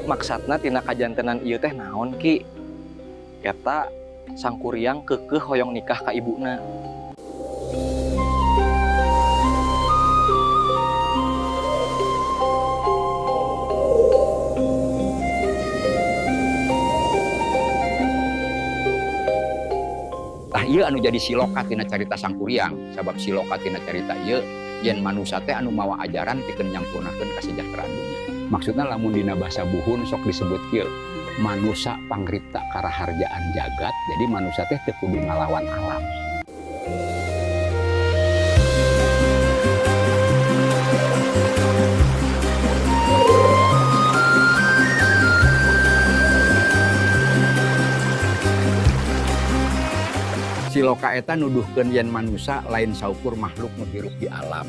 Maksudna tina kajantenan ieu teh naon Ki? Eta sangkuriang keukeuh hoyong nikah ka ibuna. Ieu anu jadi siloka tina carita sangkuriang, sabab siloka tina carita ieu yen manusia teh anu mawa ajaran pikeun nyampunakeun kasejahteraan dunia. Maksudna lamun dina basa buhun sok disebut kieu manusia pangripta karaharjaan jagat, jadi manusia teh teu kudu ngalawan alam. Siloka eta nuduhkeun yen manusia lain saukur makhluk nu hirup di alam,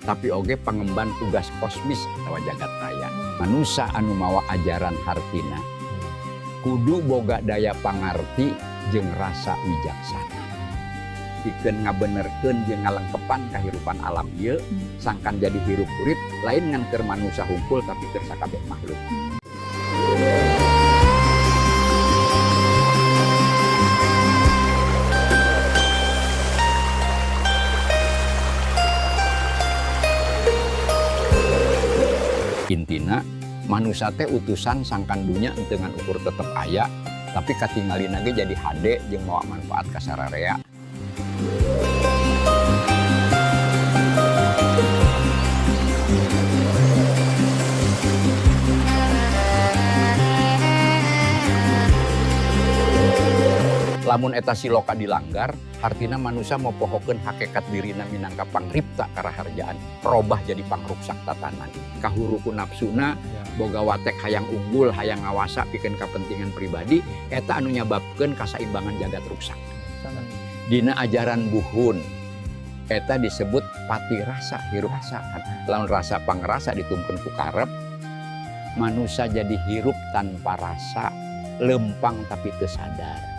tapi oge pangemban tugas kosmis atawa jagat raya. Manusia anu mawa ajaran hartina kudu boga daya pangarti jeung rasa wijaksana. Pikeun ngabenerkeun jeung ngalengkepan kahirupan alam ieu sangkan jadi hirup urip lain ngan keur manusia hungkul tapi keur sakabeh makhluk. Intina manusia teh utusan sangkan dunya henteu ngan ukur tetep aya tapi katingalina ge jadi hade jeung mawa manfaat ka sararea. Lamun eta siloka dilanggar, artina manusia mau pohokeun hakikat dirina minangka pangripta karaharjaan, robah jadi pangruksak tatanan. Kahuruku nafsuna, boga watek hayang unggul, hayang ngawasa pikeun kapentingan pribadi, eta anu nyababkeun kasaimbangan jagat ruksak. Dina ajaran buhun, eta disebut pati rasa, hirup rasa. Lamun rasa pangrasa ditumpkeun ku karep, manusia jadi hirup tanpa rasa, lempang tapi teu sadar.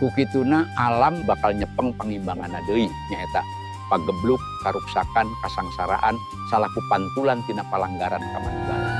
Kukituna alam bakal nyepeng pangimbanganna deui nyaeta pagebluk, karuksakan, kasangsaraan, salaku pantulan tina palanggaran kamanunggalan.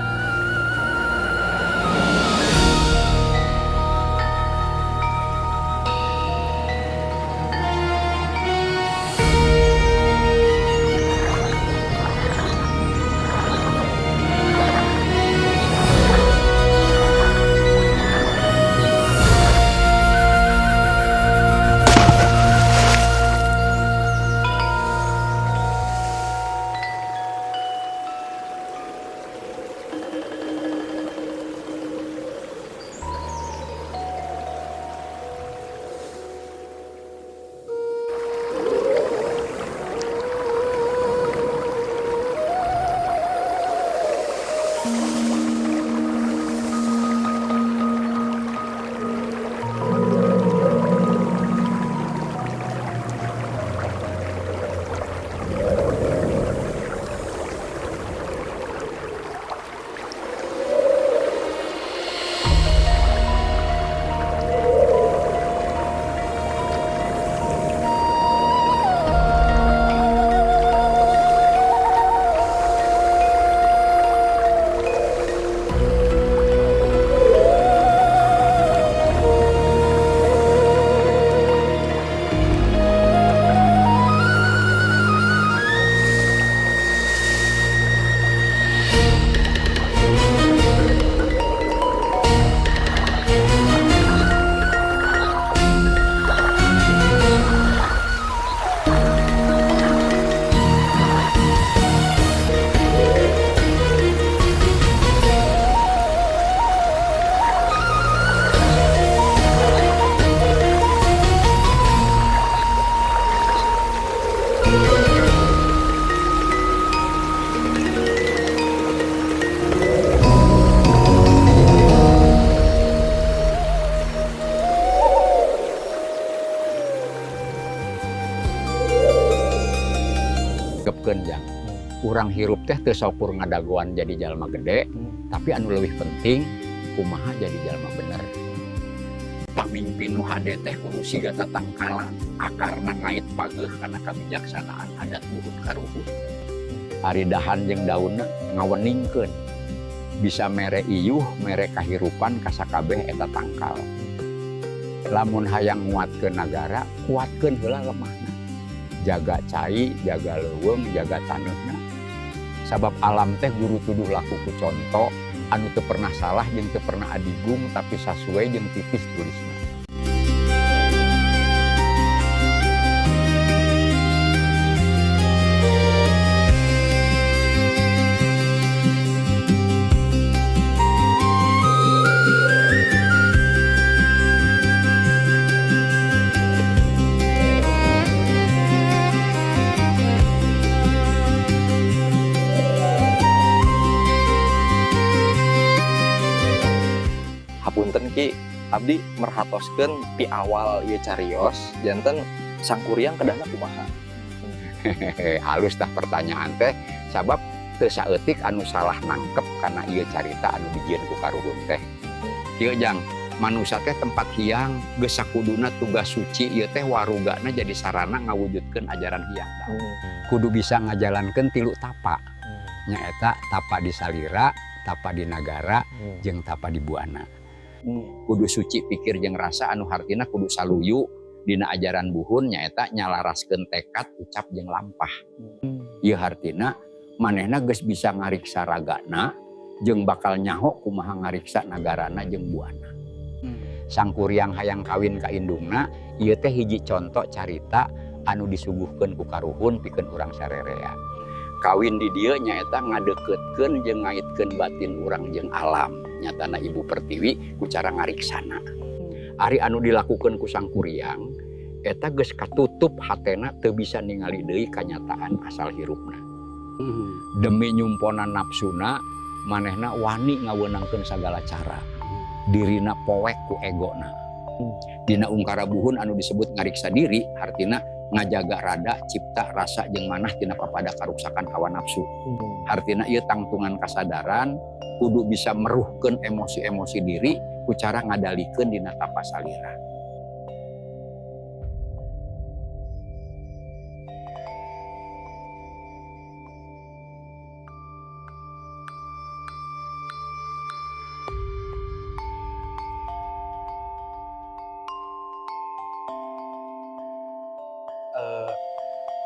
Genjang. Urang hirup teh teu saukur ngadagoan jadi jalma gede, tapi anu leuwih penting kumaha jadi jalma bener. Pamimpin nu hade teh kudu siga tatangkala, akarna ngait pageuh kana kabijaksanaan adat bukut karuhun. Ari dahan jeung daunna ngaweningkeun. bisa mere iyuh mere kahirupan kasakabeh eta tangkal. Lamun hayang nguatkeun nagara kuatkeun heula lemahna, jaga cai, jaga leuweung, jaga taneuhna. Sabab alam teh guru tuduh laku ku conto anu teu pernah salah jeung teu pernah adigung tapi sasuai jeung tipis tulisna. Hapunten Ki, abdi merhatoskeun ti awal ieu carios janten sangkuriang kedahna kumaha. Halus tah pertanyaan teh sabab teu saeutik anu salah nangkep kana ieu carita anu dijieun ku karuhun teh. Ieu jang manusia teh tempat hiang geus sakuduna tugas suci ieu teh warugana jadi sarana ngawujudkeun ajaran hiang. Kudu bisa ngajalankeun 3 tapa. Nyaeta tapa di salira, tapa di nagara, jeung tapa di buana. Kudu suci pikir jeung rasa anu hartina kudu saluyu dina ajaran buhun nyaeta nyalaraskeun tekad ucap jeung lampah. Ieu hartina manehna geus bisa ngariksa ragana jeung bakal nyaho kumaha ngariksa nagarana jeung buana. Sangkuriang hayang kawin ka indungna ieu teh hiji conto carita anu disuguhkeun ku karuhun pikeun urang sarerea. Kawin di dieu nyaeta ngadeukeutkeun jeung ngaitkeun batin urang jeung alam. Nyatana Ibu Pertiwi ku cara ngariksana. Ari anu dilakukeun ku sangkuriang eta geus katutup hatena teu bisa ningali deui kanyataan asal hirupna. Demi nyumponan nafsuna manehna wani ngaweunangkeun sagala cara. Dirina poek ku egona. Dina ungkara buhun anu disebut ngariksa diri artina ngajaga rada, cipta, rasa jeung manah tina papada karuksakan hawa nafsu. Artina ieu tangtungan kasadaran kudu bisa meruhkeun emosi-emosi diri ku cara ngadalikeun dina tapa salira.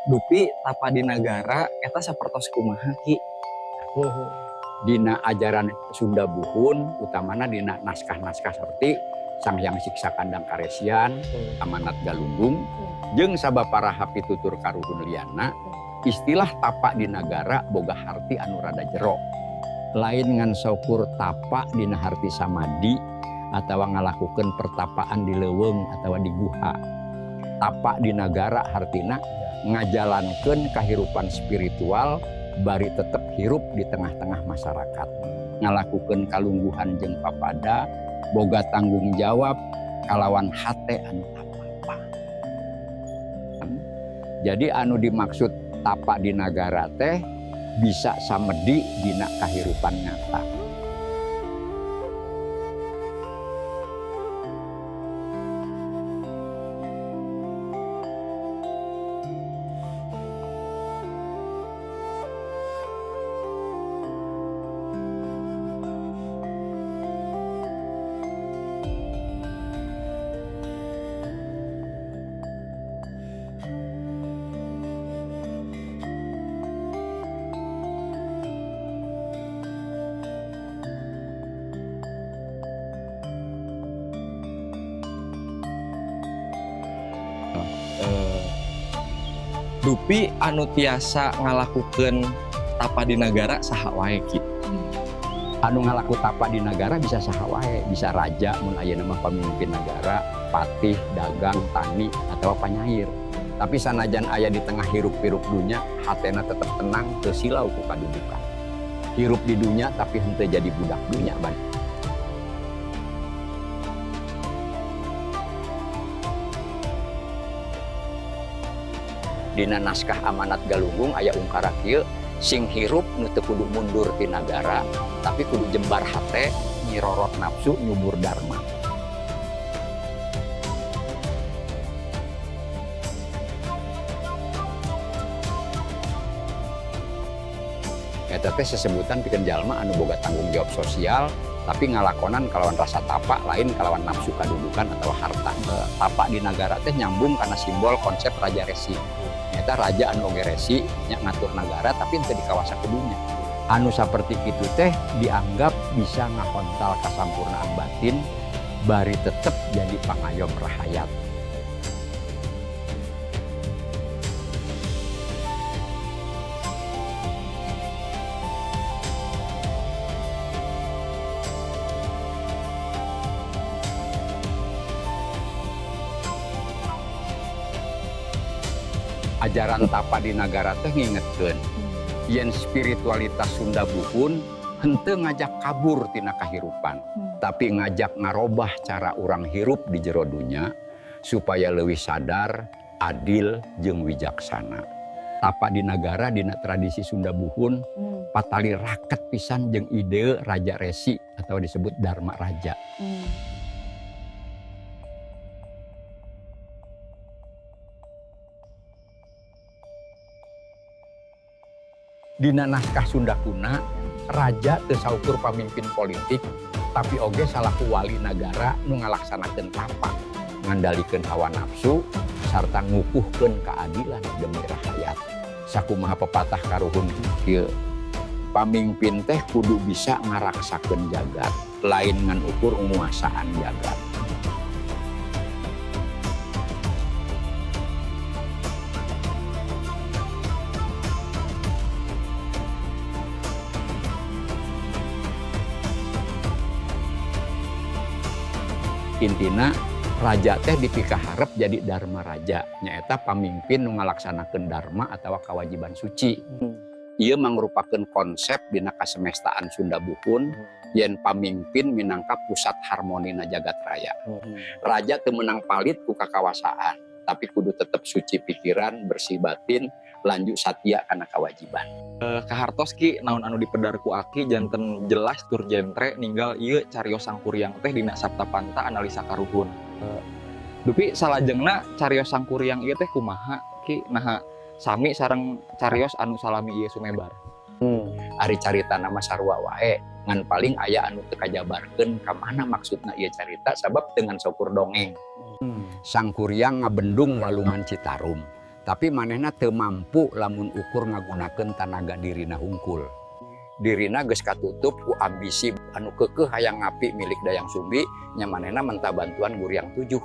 Dupi tapa di nagara eta sapertos kumaha Ki? Dina ajaran Sunda buhun utamana dina naskah-naskah seperti Sang Hyang Siksa Kandang Karesian, Amanat Galunggung, jeung sababaraha pitutur karuhun liana, istilah tapa di nagara boga harti anu rada jero. Lain ngan saukur tapa dina harti samadi atawa ngalakukeun pertapaan di leuweung atawa di guha. Tapa di nagara hartina ngajalankeun kahirupan spiritual bari tetep hirup di tengah-tengah masyarakat, ngalakukeun kalungguhan jeung papada, boga tanggung jawab kalawan hate anu tapapa. Jadi anu dimaksud tapa di nagara teh bisa samedi dina kahirupan nyata. Dupi anu tiasa ngalakukeun tapa di nagara saha wae Ki? Anu ngalaku tapa di nagara bisa saha wae, bisa raja mun ayeuna mah pamimpin nagara, patih, dagang, tani atawa panyair. Tapi sanajan aya di tengah hirup-hirup dunya, hatena tetep tenang teu silau ku kadudukan. Hirup di dunya tapi henteu jadi budak dunya ban. Dina naskah Amanat Galunggung aya ungkara kieu, sing hirup nu teu kudu mundur ti nagara, tapi kudu jembar hate, nyirorot nafsu, nyubur dharma. Eta teh sesebutan pikeun jalma anu boga tanggung jawab sosial, tapi ngalakonan kalawan rasa tapak lain kalawan nafsu kadudukan atau harta. Tapak di nagara teh nyambung karena simbol konsep raja resi. Eta raja anu oge resi nya ngatur nagara tapi teu dikawasa kudunya. Anu saperti itu teh dianggap bisa ngahontal kasampurnaan batin bari tetep jadi pangayom rahayat. Ajaran tapak di nagara teh ngingetkeun yen spiritualitas Sunda Buhun henteu ngajak kabur tina kahirupan, tapi ngajak ngarobah cara urang hirup di jero dunya supaya leuwih sadar, adil jeung wijaksana. Tapak di nagara dina tradisi Sunda Buhun patali raket pisan jeung ide raja resi atau disebut Dharma Raja. Dina naskah Sunda kuna, raja teu saukur pamimpin politik, tapi oge salaku wali nagara nu ngalaksanakeun tapak, ngandalikeun hawa nafsu, sarta ngukuhkeun keadilan demi rakyat. Sakumaha pepatah karuhun kieu, pamimpin teh kudu bisa ngaraksakeun jagat, lain ngan ukur nguasaan jagat. Intina raja teh dipikaharep jadi Dharma Raja, nyaeta pamimpin nu ngalaksanakeun dharma atawa kewajiban suci. Ieu mangrupakeun konsep dina kasemestaan Sunda Buhun yen pamimpin minangka pusat harmonina jagat raya. Raja teu meunang palit ku kakawasaan, tapi kudu tetep suci pikiran, bersih batin, lanjut satya kana kewajiban. Kahartos ki naon anu dipedarku aki janten jelas tur jentre ninggal ieu cariyos sangkuriang teh dina Saptapanta analisa karuhun. Dupi salajengna cariyos sangkuriang ieu teh kumaha ki naha sami sareng cariyos anu salami ieu sumebar. Ari carita nama sarua wae ngan paling aya anu teu kajabarkeun ka mana maksudna ieu carita sabab dengan syukur dongeng. Sangkuriang ngabendung walungan Citarum. Tapi manehna teu mampu lamun ukur ngagunakeun tanaga dirina hungkul. Dirina geus katutup ku ambisi anu keukeuh hayang ngapi milik Dayang Sumbi, nya manehna menta bantuan Guryang Tujuh.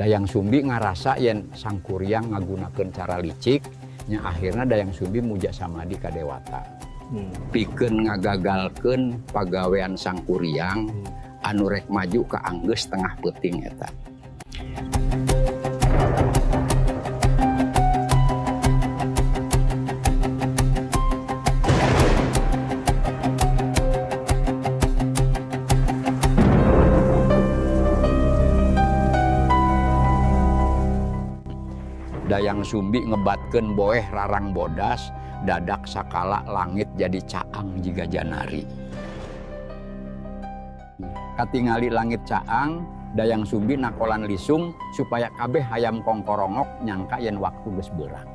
Dayang Sumbi ngarasa yen sangkuriang ngagunakeun cara licik, nya akhirna Dayang Sumbi muja samadi ka Dewata. Pikeun ngagagalkeun pagawean sangkuriang anu rek maju ka anggeus tengah peuting eta. Dayang Sumbi ngebatkeun boeh rarang bodas, dadak sakala langit jadi caang jiga janari. Katingali langit caang, Dayang Sumbi nakolan lisung supaya kabeh hayam kongkorongok nyangka yen waktu geus beurang.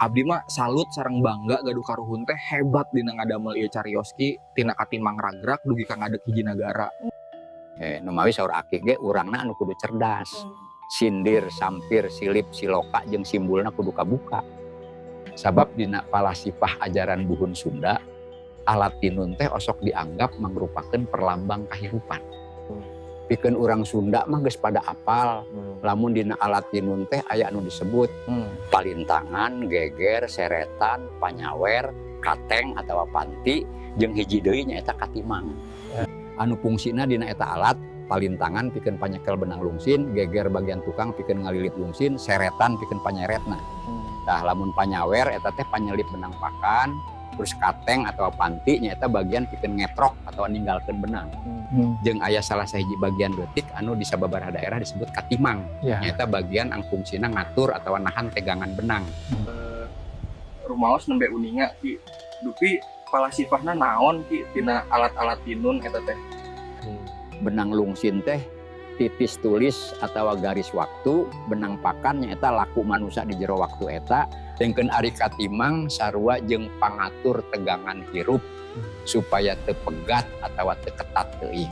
Abdi mah salut sareng bangga gaduh karuhun teh hebat dina ngadamel ieu carios ki tina katimang ragrak dugi ka ngadeg hiji nagara. Nu mawi saur Aki ge urangna anu kudu cerdas. Sindir, sampir, silip, siloka jeung simbulna kudu kabuka. Sabab dina palasipah ajaran buhun Sunda, alat tinun teh osok dianggap mangrupakeun perlambang kahirupan. Pikeun urang Sunda mah geus pada apal. Lamun dina alat tinun teh aya anu disebut palintangan, geger, seretan, panyawer, kateng atawa panti jeung hiji deui nyaeta katimang. Anu fungsina dina eta alat palintangan pikeun panyekel benang lungsin, geger bagian tukang pikeun ngalilit lungsin, seretan pikeun panyeretna. Tah lamun panyawer eta teh panyelip benang pakan, terus kateng atau panti nyaeta bagian pikeun ngetrok atau ninggalkeun benang. Jeung aya salah sahiji bagian leutik anu di sababaraha daerah disebut katimang. Nyaeta bagian ang fungsina ngatur atau nahan tegangan benang. Rumaos nembe uninga ki dupi palasipahna naon ki tina alat-alat tinun eta teh. Benang lungsin teh titis tulis atau garis waktu, benang pakan nyaeta laku manusia di jero waktu eta, dengkeun ari katimang sarua jeung pangatur tegangan hirup supaya teu pegat atawa teu ketat teuing.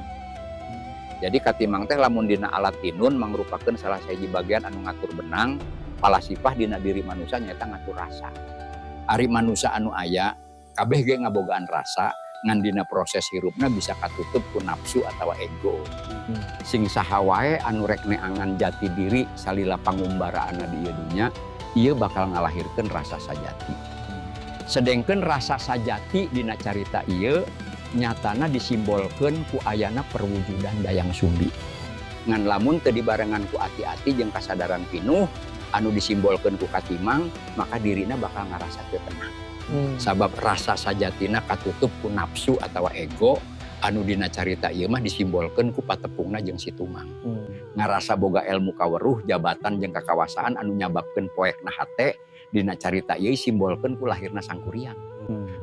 Jadi katimang teh lamun dina alat tinun mangrupakeun salah sahiji bagian anu ngatur benang, palasipah dina diri manusia nyaeta ngatur rasa. Ari manusia anu aya kabeh ge ngabogaan rasa, ngan dina proses hirupna bisa katutup ku nafsu atawa ego. Sing saha wae anu rek neangan jati diri salila pangumbaraanna di ieu dunya, ieu bakal ngalahirkeun rasa sajati. Sedengkeun rasa sajati dina carita ieu nyatana disimbolkeun ku ayana perwujudan Dayang Sumbi. Ngan lamun teu dibarengan ku ati-ati jeung kasadaran pinuh anu disimbolkeun ku katimang, maka dirina bakal ngarasa teu tenang. Sabab rasa sajatina katutup ku nafsu atawa ego anu dina carita ieu mah disimbolkeun ku patepungna jeung situmang. Ngarasa boga ilmu kaweruh, jabatan jeung kakawasaan anu nyababkeun poekna hate dina carita ieu simbolkeun ku lahirna sangkuriang.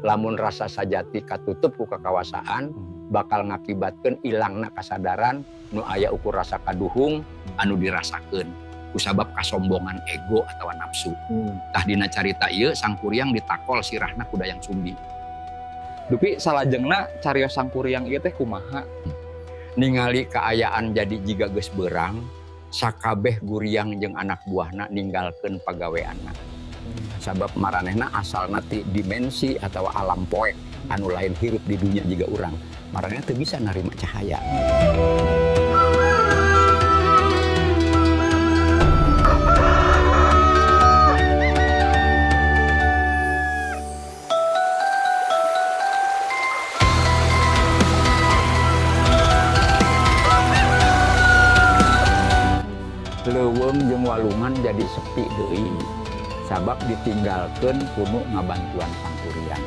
Lamun rasa sajati katutup ku kakawasaan bakal ngakibatkeun ilangna kasadaran nu aya ukur rasa kaduhung anu dirasakeun kusabab kasombongan ego atawa nafsu. Tah dina carita ieu sangkuriang ditakol sirahna ku Dayang Sumbi. Dupi salajengna carios sangkuriang ieu teh kumaha? Ningali kaayaan jadi jiga geus beurang, sakabeh guriang jeung anak buahna ninggalkeun pagaweanna. Sabab maranehna asalna ti dimensi atawa alam poek anu lain hirup di dunia jiga urang. Maranehna teu bisa narima cahaya. Leuweung jeung walungan jadi sepi deui. Sabab ditinggalkeun kuno ngabantuan sangkuriang.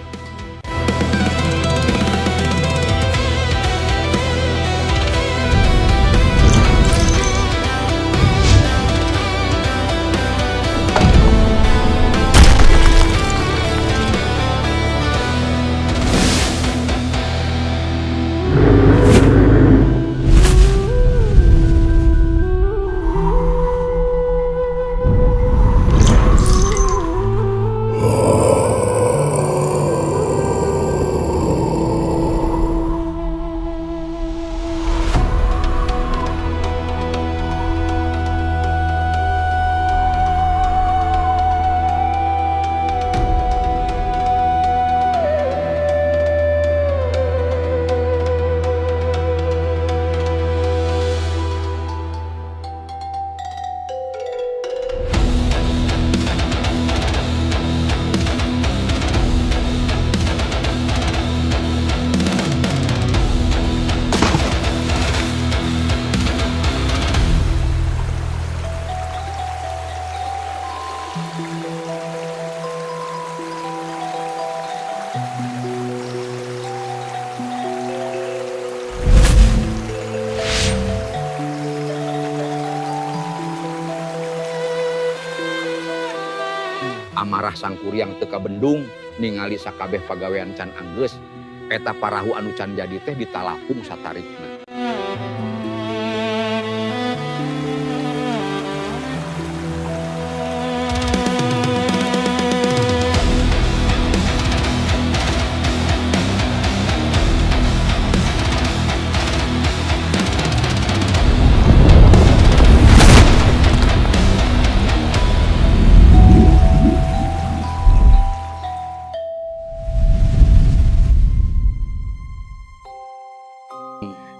Amarah Sangkuriang teu kabendung ningali sakabeh pagawean can anggeus eta parahu anu can jadi teh ditalapung satarikna.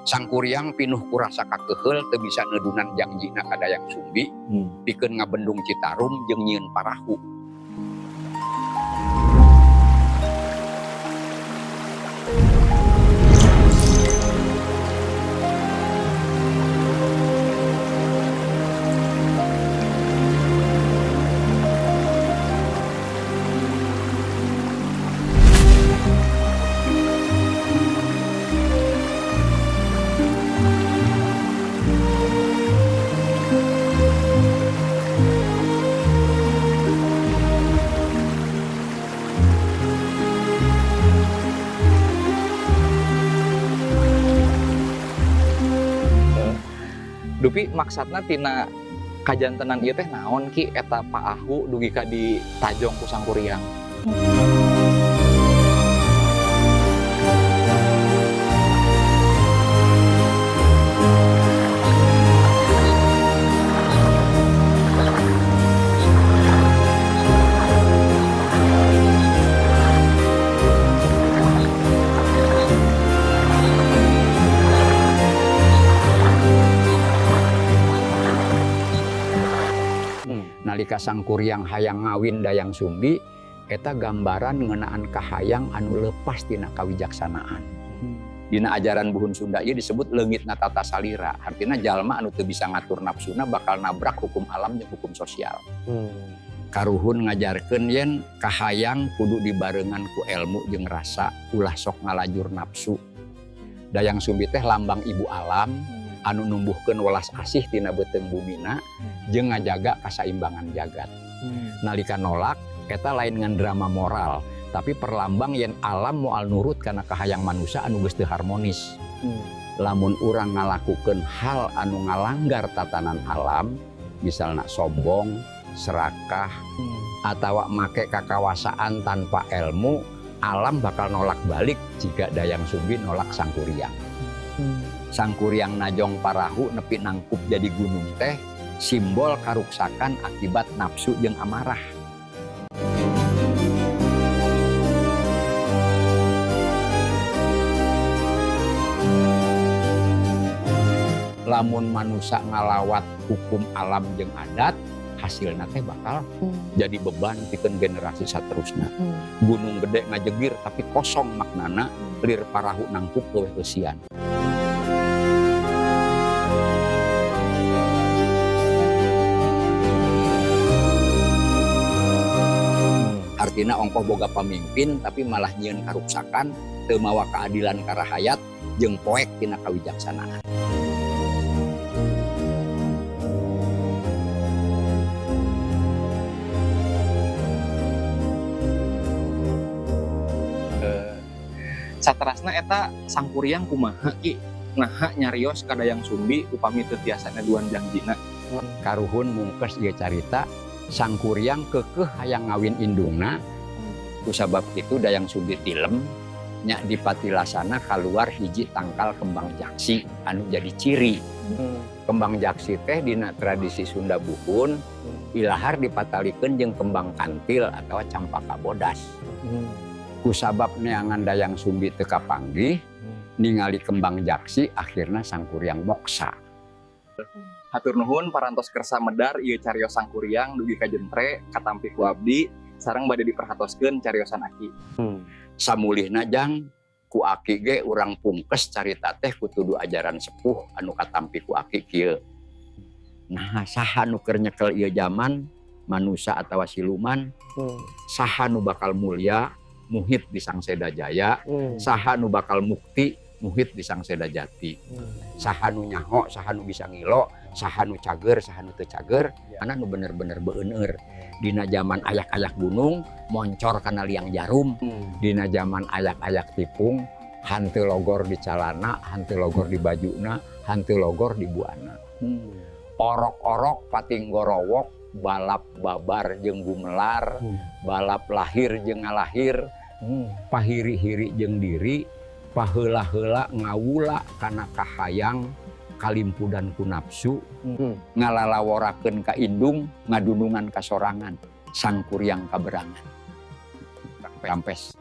Sangkuriang pinuh ku rasa kakeheul teu bisa neudunan janjina ka Dayang Sumbi pikeun ngabendung Citarum jeung nyieun parahu. Dupi maksudna tina kajantenan ieu teh naon ki eta paahu dugi ka di tajong ku Sangkuriang. Nalika Sangkuriang hayang ngawin Dayang Sumbi eta gambaran ngeunaan kahayang anu leupas tina kawijaksanaan. Dina ajaran Buhun Sunda ieu disebut leungitna tata salira, artina jalma anu teu bisa ngatur nafsuna bakal nabrak hukum alam jeung hukum sosial. Karuhun ngajarkeun yen kahayang kudu dibarengan ku ilmu jeung rasa, ulah sok ngalajur nafsu. Dayang Sumbi teh lambang ibu alam anu numbuhkeun welas asih tina beuteung bumina jeung ngajaga kasaimbangan jagat. Nalika nolak eta lain ngan drama moral, tapi perlambang yen alam moal nurut kana kahayang manusia anu geus teu harmonis. Lamun urang ngalakukeun hal anu ngalanggar tatanan alam, misalna sombong, serakah, atawa make kakawasaan tanpa ilmu, alam bakal nolak balik jika Dayang Sumbi nolak Sangkuriang. Sangkuriang najong parahu nepi nangkup jadi gunung teh simbol karuksakan akibat nafsu jeung amarah. Lamun manusia ngalawat hukum alam jeung adat, hasilna teh bakal jadi beban pikeun generasi saterusna. Gunung gede ngajegir tapi kosong maknana, lir parahu nangkup leuwih eusian. Artina ongkoh boga pamimpin tapi malah nyieun karuksakan, teu mawa keadilan ka rahayat jeung poek tina kawijaksanaan. Saterasna eta Sangkuriang kumaha ki naha nyarios ka Dayang Sumbi upami teu tiasa ngaduan janjina. Karuhun mungkes ieu carita Sangkuriang keukeuh hayang ngawin indungna. Kusabab itu Dayang Sumbi tilem nya di patilasana kaluar hiji tangkal kembang jaksi anu jadi ciri. Kembang jaksi teh dina tradisi Sunda Buhun ilahar dipatalikeun jeung kembang kantil atawa campaka bodas. Kusabab neangan Dayang Sumbi teu kapanggih ningali kembang jaksi akhirna Sangkuriang moksa. Hatur nuhun parantos kersa medar ieu cariyos Sangkuriang dugi ka Jentre katampi ku abdi sareng bade diperhatoskeun cariosan Aki. Samulihna jang ku Aki ge urang pungkes carita teh kutudu ajaran sepuh anu katampi ku Aki kieu. Nah, saha nu keur nyekel ieu jaman manusia atawa siluman, saha nu bakal mulia muhit di Sangseda Jaya, saha nu bakal mukti muhit di Sangseda Jati. Saha nu nyaho, saha nu bisa ngilo, saha nu cager, saha nu teu cager, mana nu bener-bener beuneur. Dina zaman ayak-ayak gunung, moncor kana liang jarum. Dina zaman ayak-ayak tipung, hanteu logor di calana, hanteu logor di bajuna, hanteu logor di buana. Orok-orok pating gorowok, balap babar jeung gumelar, balap lahir jeung ngalahir, pahiri-hiri jeung diri, paheula-heula ngawula kana kahayang, kalimpudan ku nafsu, ngalalaworakeun ka indung, ngadunungan ka sorangan, sangkuriang kaberangan. Rampes